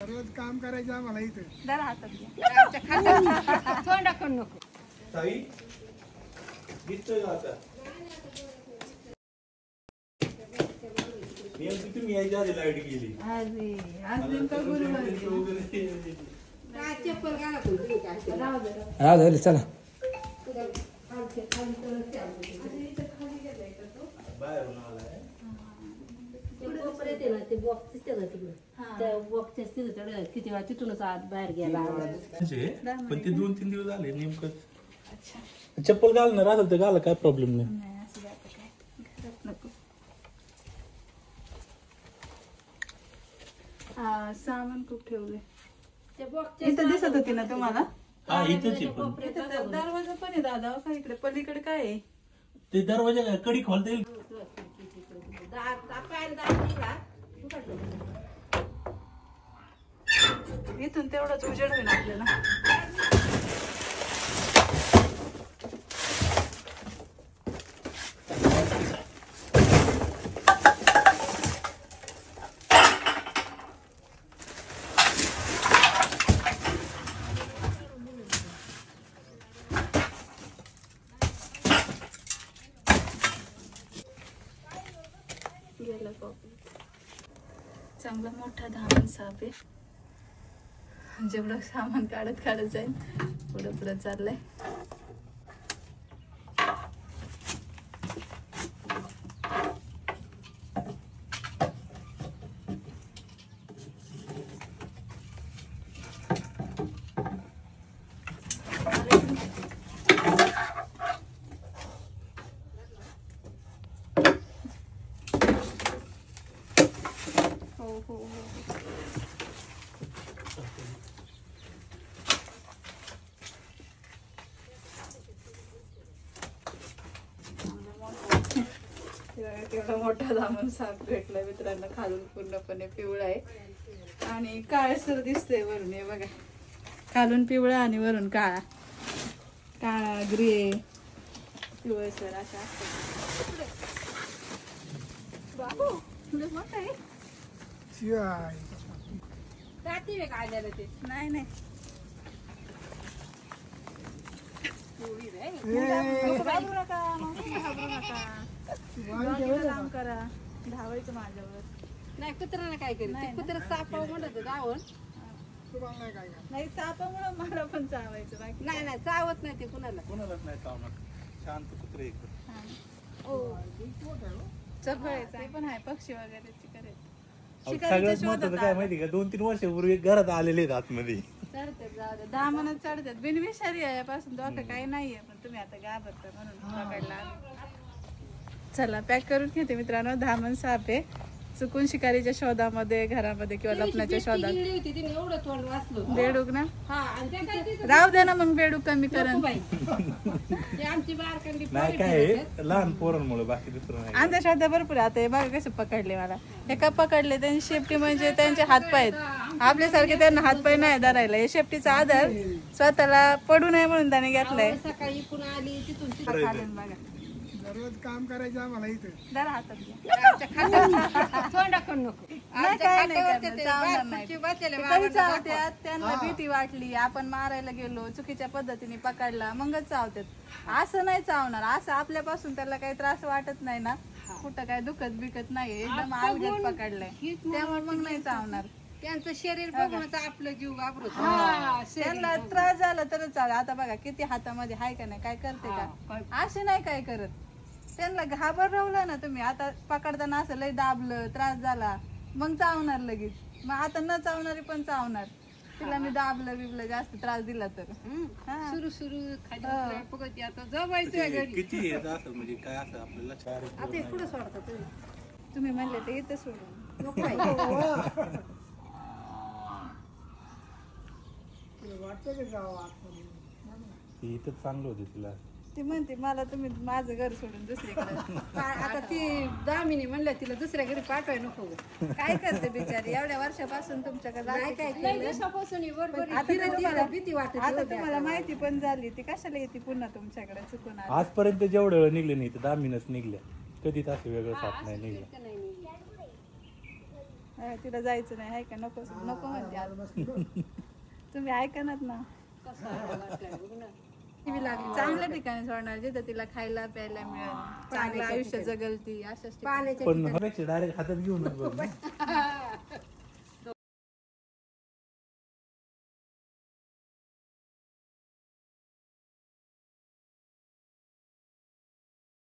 रोज काम करायचं आम्हाला इथे दर हातात घ्या. थोडा करू नको. ताई दिसतोय का आता? मी अगदी तुम्ही यायच्या आधी लाईट गेली. अरे आज नेमका गुरुवार आहे. काय चप्पल घाला पण तुम्ही काय ते. राहू दे, राहू दे. हा झाले चला. बाहेरून आलाय. ते बॉक्स दिसते ना तिकडे. त्या बॉक्सच्या तिथं किती वेळा तिथूनच आत बाहेर गेला. म्हणजे पण ते 2-3 दिवस झाले नेमकं. चप्पल घालणार असेल तर घाला, काय प्रॉब्लेम नाही. नाही असं जातं काय घरात नको. सामान खूप ठेवले. इथं दिसत होती ना तुम्हाला? हा इथंच आहे पण इथं दरवाजा पण आहे दादा. का इकडे पलीकडे काय आहे? ते दरवाजा कडी खोलता येईल. इथून तेवढाच उजेड होईल आपल्याला. चांगला मोठा धामण साप आहे. जेवढं सामान काढत काढत जाईल पुढं पुढं चाललंय. हो हो हो. केवढा मोठा दामन साप भेटलाय मित्रांना. खालून पूर्णपणे पिवळा आहे आणि काळसर दिसतंय वरून. हे बघा, खालून पिवळा आणि वरून काळा. काळा ग्रे पिवळसर अशा असतात. बाबू तुला मोठा आहे. शिवाय जाती काय झालं ते. नाही नाही घाबरू नका, मावशी, घाबरू नका. डॉगीला लांब करा. धावायचं माझ्यावर. नाही कुत्र्यानं काय केलं. नाही ते ना. कुत्रा सापाव म्हणत होतं धावून. तुम्हाला नाही काय काय नाही सापामुळे मला पण चावायचं बाकी नाही नाही चावत नाही ते कुणाला. कोणालाच नाही चावणार. शांत कुत्रे एक. चपळायचं पण आहे. पक्षी वगैरे शिकायचे. सगळ्यात महत्वाचं काय माहिती का, 2-3 वर्षापूर्वी घरात आलेले आहेत आतमध्ये. चढतात जाऊ दे. दामनच चढतात. बिनविषारी आहे यापासून धोका काही नाहीये. पण तुम्ही आता घाबरता म्हणून पकडला. चला पॅक करून घेते मित्रांनो. धामण साप आहे. चुकून शिकारीच्या शोधामध्ये घरामध्ये किंवा लपण्याच्या शोधात. तिने एवढं तोंड वाचलं. बेडूक ना. हा आणि त्या काय तिथं राहू दे ना मग. बेडूक कमी करण. बाई. ते आमची बारकांडी नाही काय आहे, लहान पोरांमुळे, बाकी दुसरं नाही. अंधश्रद्धा भरपूर आहे. आता हे बघा कसे पकडले मला. एका पकडले त्यांची शेपटी म्हणजे त्यांचे हातपाय आहेत. आपल्यासारखे त्यांना हातपाय नाही धरायला. हे शेपटीचा आधार स्वतःला पडू नये म्हणून त्याने घेतलाय. सकाळी पुन्हा आली तिथून खालून बघा. रोज काम करायचं आम्हाला इथे दर हातात घ्या. थोडा करू नको. नाही काय नाही करणार, चावणार नाही. तरी चावत्यात. त्यांना भीती वाटली, आपण मारायला गेलो, चुकीच्या पद्धतीने पकडला, मगच चावतात. असं नाही चावणार. असं आपल्यापासून त्याला काही त्रास वाटत नाही ना, कुठं काय दुखत बिकत नाही, एकदम अलगद पकडलंय त्यामुळे मग नाही चावणार. त्यांचं शरीर बघूनच आपलं जीव घाबरत. त्यांना त्रास झाला तरच चालेल. आता बघा किती हातामध्ये हाय का नाही, काय करते का, असे नाही काय करत. त्यांना घाबरवलं ना तुम्ही. आता पकडताना असं लय दाबलं, त्रास झाला, मग चावणार लगेच. मग आता न चावणारी पण चावणार. तिला मी दाबलं बिबलं जास्त त्रास दिला तर. सुरू सुरू खाली फुगत आता जवायचं घरी. किती येत असेल म्हणजे काय असं आपल्याला चार. आता हे कुठं सोडता तुम्ही म्हणले ते इथं सोडून. वाटतं की जावं आतमध्ये. इथं चांगलं होतं तिला. ती म्हणते मला तुम्ही माझं घर सोडून दुसरीकडे. आता ती दामिनी म्हणलं तिला दुसऱ्या घरी पाठवाय नको. काय करते बिचारी. एवढ्या वर्षापासून तुमच्याकडे काय काय बरोबर आता भीती वाटत. आता तुम्हाला माहिती पण झाली. ती कशाला येते पुन्हा तुमच्याकडे चुकून. आजपर्यंत जेवढे वेळ निघले नाही तर दामिनच निघल्या. कधीच असं वेगळं साप नाही निघलं. तिला जायचं नाही आहे का नको नको म्हणते आज. तुम्ही ऐकणार ना टीव्ही लागली चांगल्या ठिकाणी सोडणार जिथं तिला खायला प्यायला मिळेल चांगलं आयुष्य जगल ती अशाच ठिकाणी. पण डायरेक्ट हातात घेऊनच बघ ना.